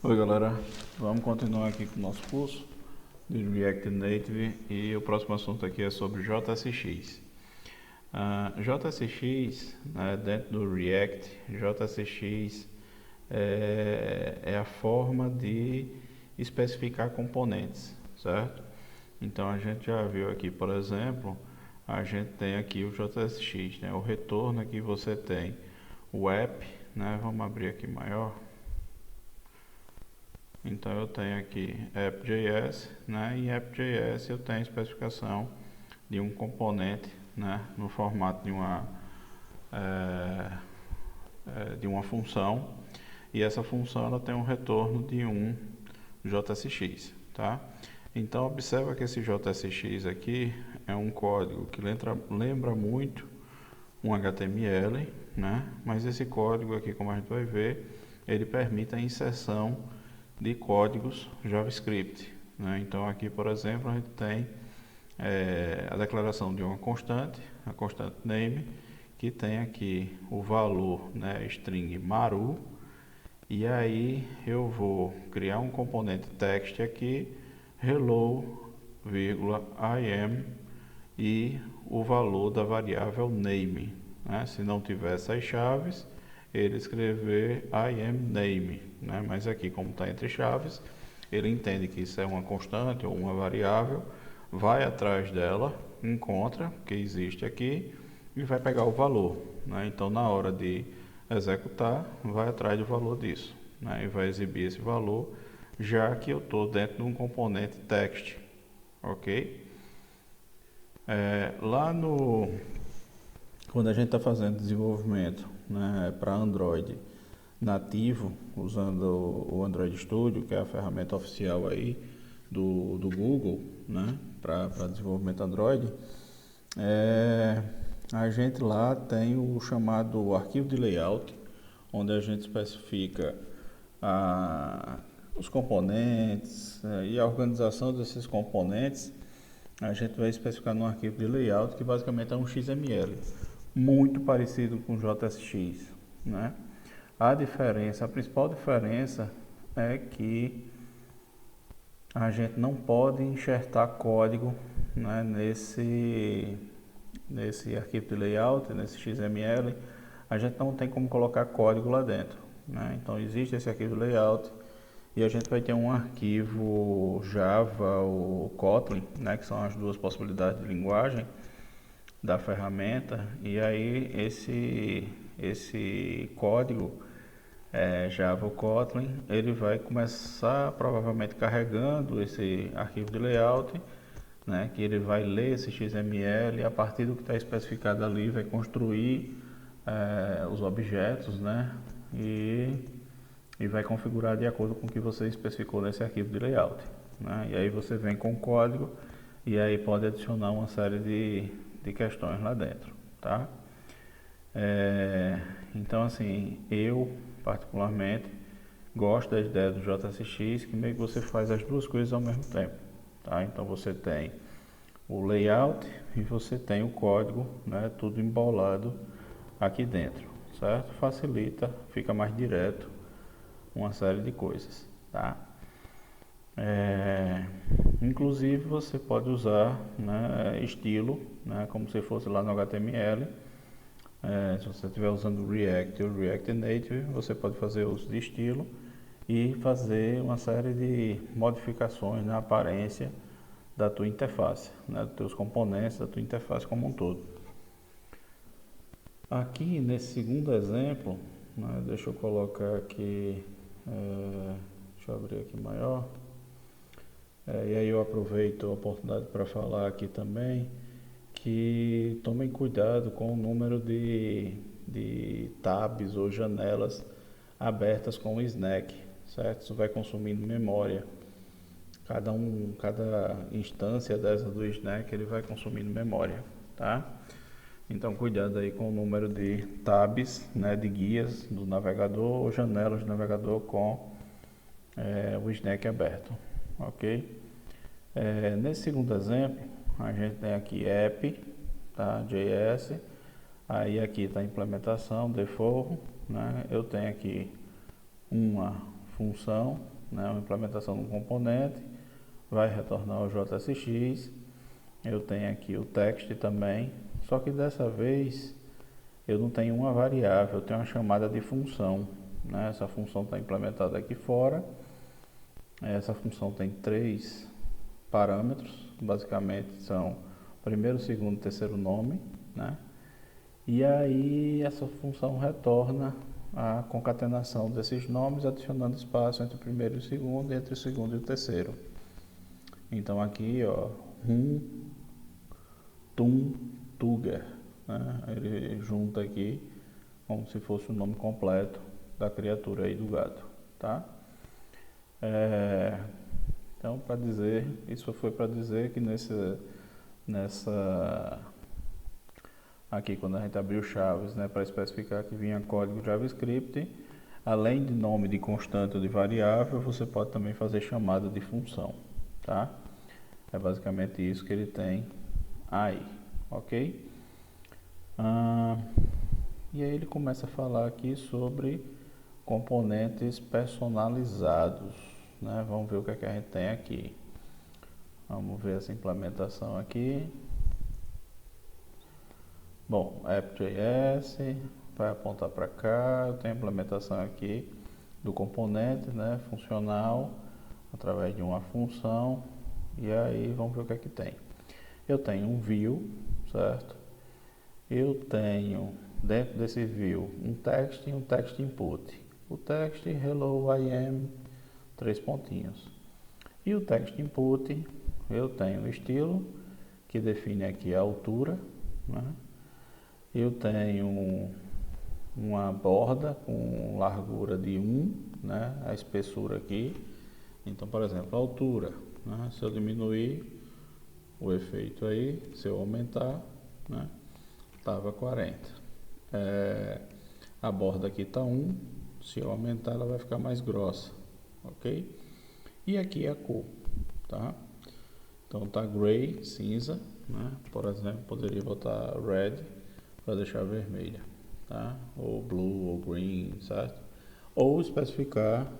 Oi galera, vamos continuar aqui com o nosso curso de React Native e o próximo assunto aqui é sobre JSX. JSX, né, dentro do React, JSX é a forma de especificar componentes, certo? Então a gente já viu aqui, por exemplo, a gente tem aqui o JSX, né, o retorno aqui você tem o app, né, vamos abrir aqui maior. Então eu tenho aqui app.js, né? E app.js eu tenho a especificação de um componente, né? No formato de uma função, e essa função ela tem um retorno de um JSX, tá? Então observa que esse JSX aqui é um código que lembra muito um HTML, né? Mas esse código aqui, como a gente vai ver, ele permite a inserção de códigos JavaScript, né? Então aqui, por exemplo, a gente tem a declaração de uma constante, a constante name, que tem aqui o valor, né, string maru, e aí eu vou criar um componente text aqui, hello, vírgula, I am, e o valor da variável name, né? Se não tiver essas chaves, ele escrever I am name, né? Mas aqui, como está entre chaves, ele entende que isso é uma constante ou uma variável, vai atrás dela, encontra que existe aqui e vai pegar o valor, né? Então na hora de executar, vai atrás do valor disso, né? E vai exibir esse valor, já que eu estou dentro de um componente text, ok? Lá no Quando a gente está fazendo desenvolvimento, né, para Android nativo, usando o Android Studio, que é a ferramenta oficial aí do Google, né, para desenvolvimento Android, a gente lá tem o chamado arquivo de layout, onde a gente especifica os componentes e a organização desses componentes. A gente vai especificar no arquivo de layout, que basicamente é um XML, muito parecido com o JSX, né? A principal diferença é que a gente não pode enxertar código, né, nesse arquivo de layout, nesse XML. A gente não tem como colocar código lá dentro, né? Então existe esse arquivo de layout e a gente vai ter um arquivo Java ou Kotlin, né, que são as duas possibilidades de linguagem da ferramenta, e aí esse código Java ou Kotlin, ele vai começar provavelmente carregando esse arquivo de layout, né, que ele vai ler esse XML e a partir do que está especificado ali vai construir os objetos, né, e vai configurar de acordo com o que você especificou nesse arquivo de layout, né? E aí você vem com o código e aí pode adicionar uma série de questões lá dentro, tá? Então assim, eu particularmente gosto da ideia do JSX, que meio que você faz as duas coisas ao mesmo tempo, tá? Então você tem o layout e você tem o código, né, tudo embolado aqui dentro, certo? Facilita, fica mais direto uma série de coisas, tá? Inclusive você pode usar, né, estilo, né, como se fosse lá no HTML. Se você estiver usando o React ou React Native, você pode fazer uso de estilo e fazer uma série de modificações na aparência da tua interface, né, dos teus componentes, da tua interface como um todo. Aqui nesse segundo exemplo, né, deixa eu colocar aqui, deixa eu abrir aqui maior, e aí eu aproveito a oportunidade para falar aqui também que tomem cuidado com o número de tabs ou janelas abertas com o Snack, certo? Isso vai consumindo memória. Cada instância dessa do Snack ele vai consumindo memória, tá? Então cuidado aí com o número de tabs, né, de guias do navegador ou janelas do navegador com o Snack aberto, ok? Nesse segundo exemplo, a gente tem aqui app, tá, JS, aí aqui está a implementação, default, né? Eu tenho aqui uma função, né, uma implementação de um componente, vai retornar o JSX. Eu tenho aqui o text também, só que dessa vez eu não tenho uma variável, eu tenho uma chamada de função, né? Essa função está implementada aqui fora. Essa função tem 3 parâmetros, basicamente são primeiro, segundo e terceiro nome, né? E aí essa função retorna a concatenação desses nomes, adicionando espaço entre o primeiro e o segundo, e entre o segundo e o terceiro. Então aqui, ó, tum, tuger, né? Ele junta aqui como se fosse o nome completo da criatura aí do gato, tá? Então, para dizer, isso foi para dizer que nessa aqui, quando a gente abriu chaves, né, para especificar que vinha código JavaScript, além de nome de constante ou de variável, você pode também fazer chamada de função, tá? É basicamente isso que ele tem aí, ok? E aí ele começa a falar aqui sobre componentes personalizados, né? Vamos ver o que é que a gente tem aqui. Vamos ver essa implementação aqui. Bom, app.js vai apontar para cá. Eu tenho a implementação aqui do componente, né, funcional, através de uma função. E aí vamos ver o que é que tem. Eu tenho um view, certo? Eu tenho dentro desse view um text e um text input. O text hello I am, 3 pontinhos. E o text input, eu tenho o estilo, que define aqui a altura, né? Eu tenho uma borda com largura de 1, né? A espessura aqui. Então, por exemplo, a altura, né? Se eu diminuir o efeito aí, se eu aumentar, né, estava 40. A borda aqui está 1, se eu aumentar ela vai ficar mais grossa, ok? E aqui a cor, tá? Então tá gray, cinza, né? Por exemplo, poderia botar red para deixar vermelha, tá? Ou blue ou green, certo? Ou especificar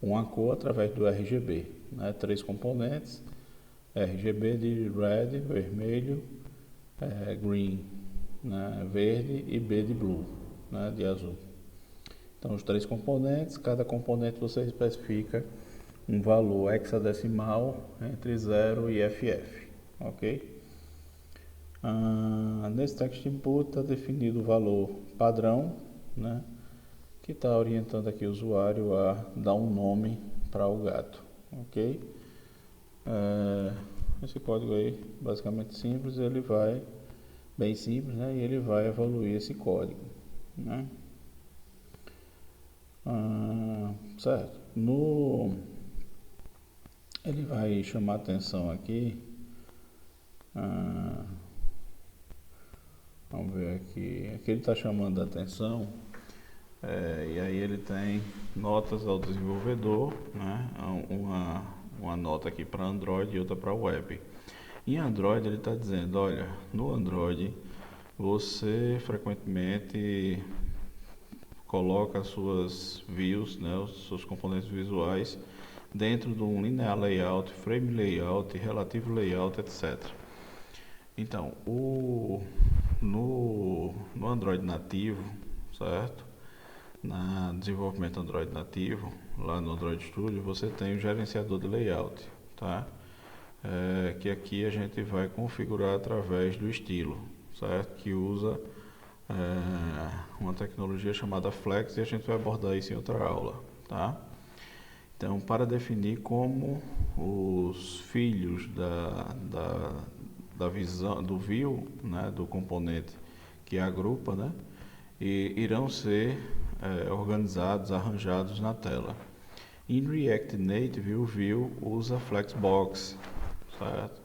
uma cor através do RGB, né? 3 componentes, RGB de red, vermelho, green, né? Verde, e B de blue, né? De azul. Então os 3 componentes, cada componente você especifica um valor hexadecimal entre 0 e FF, ok? Nesse text input está definido o valor padrão, né, que está orientando aqui o usuário a dar um nome para o gato, ok? Esse código aí, basicamente simples, ele vai, bem simples, né, e ele vai evoluir esse código, né? Certo? Ele vai chamar atenção aqui. Vamos ver aqui. Aqui ele está chamando a atenção. E aí ele tem notas ao desenvolvedor, né? Uma nota aqui para Android e outra para web. Em Android ele está dizendo, olha, no Android você frequentemente coloca as suas views, né, os seus componentes visuais dentro de um linear layout, frame layout, relativo layout, etc. Então, no Android nativo, certo? Na desenvolvimento Android nativo, lá no Android Studio, você tem o gerenciador de layout, tá? Que aqui a gente vai configurar através do estilo, certo? Que usa uma tecnologia chamada Flex, e a gente vai abordar isso em outra aula, tá? Então, para definir como os filhos da visão do view, né, do componente que agrupa, né, e irão ser organizados, arranjados na tela. Em React Native, o view usa Flexbox, certo?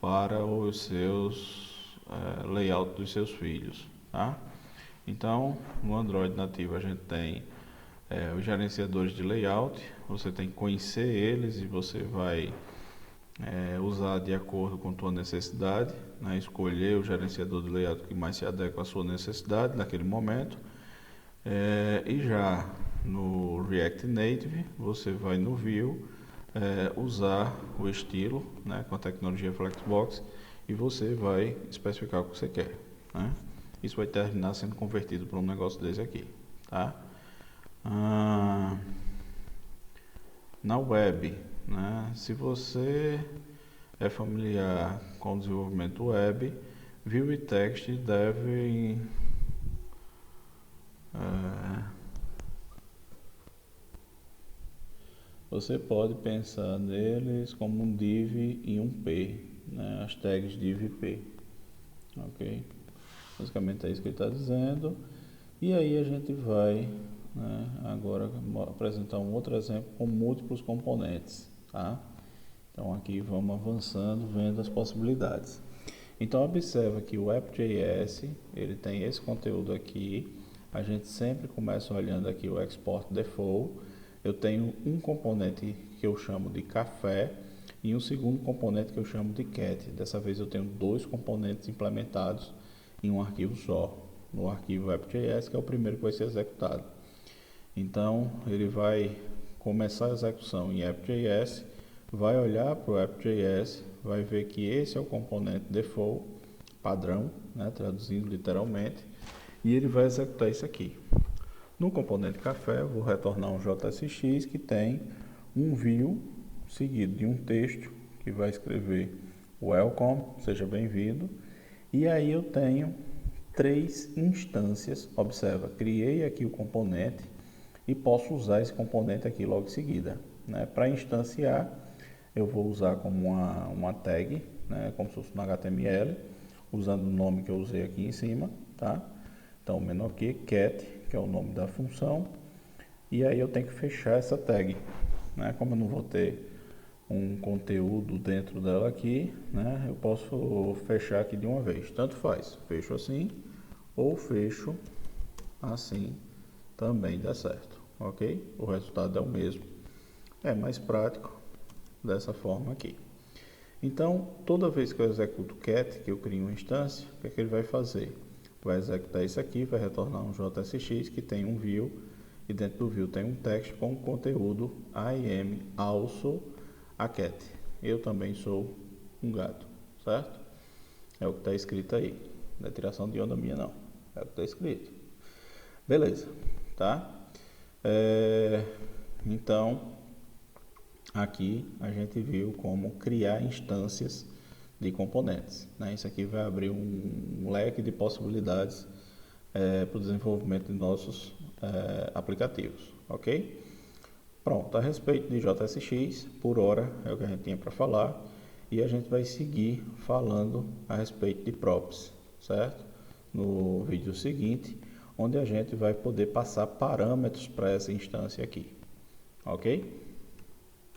Para os seus layout dos seus filhos, tá? Então, no Android nativo a gente tem os gerenciadores de layout. Você tem que conhecer eles e você vai usar de acordo com a tua necessidade, né? Escolher o gerenciador de layout que mais se adequa à sua necessidade naquele momento. E já no React Native, você vai no View, usar o estilo, né, com a tecnologia Flexbox, e você vai especificar o que você quer, né? Isso vai terminar sendo convertido para um negócio desse aqui, tá? Na web, né, se você é familiar com o desenvolvimento web, View e Text devem você pode pensar neles como um div e um p, né? As tags div e p, ok? Basicamente é isso que ele está dizendo. E aí a gente vai, né, agora apresentar um outro exemplo com múltiplos componentes, tá? Então aqui vamos avançando, vendo as possibilidades. Então observa que o app.js, ele tem esse conteúdo aqui. A gente sempre começa olhando aqui o export default. Eu tenho um componente que eu chamo de café e um segundo componente que eu chamo de cat. Dessa vez eu tenho dois componentes implementados em um arquivo só, no arquivo app.js, que é o primeiro que vai ser executado. Então ele vai começar a execução em app.js, vai olhar para o app.js, vai ver que esse é o componente default, padrão, né, traduzindo literalmente, e ele vai executar isso aqui. No componente café, eu vou retornar um JSX que tem um view seguido de um texto que vai escrever welcome, seja bem-vindo, e aí eu tenho três instâncias. Observa, criei aqui o componente e posso usar esse componente aqui logo em seguida, né? Para instanciar, eu vou usar como uma tag, né, como se fosse no HTML, usando o nome que eu usei aqui em cima, tá? Então, menor que cat, que é o nome da função, e aí eu tenho que fechar essa tag, né? Como eu não vou ter um conteúdo dentro dela aqui, né, eu posso fechar aqui de uma vez, tanto faz, fecho assim ou fecho assim, também dá certo, ok? O resultado é o mesmo, é mais prático dessa forma aqui. Então, toda vez que eu executo cat, que eu crio uma instância, o que é que ele vai fazer? Vai executar isso aqui, vai retornar um JSX que tem um view, e dentro do view tem um text com o conteúdo I am also a cat. Eu também sou um gato, certo? É o que está escrito aí. Não é tiração de onda minha, não. É o que está escrito. Beleza, tá? Então, aqui a gente viu como criar instâncias de componentes, né? Isso aqui vai abrir um leque de possibilidades para o desenvolvimento de nossos aplicativos, ok? Pronto, a respeito de JSX, por hora é o que a gente tinha para falar, e a gente vai seguir falando a respeito de props, certo? No vídeo seguinte, onde a gente vai poder passar parâmetros para essa instância aqui, ok?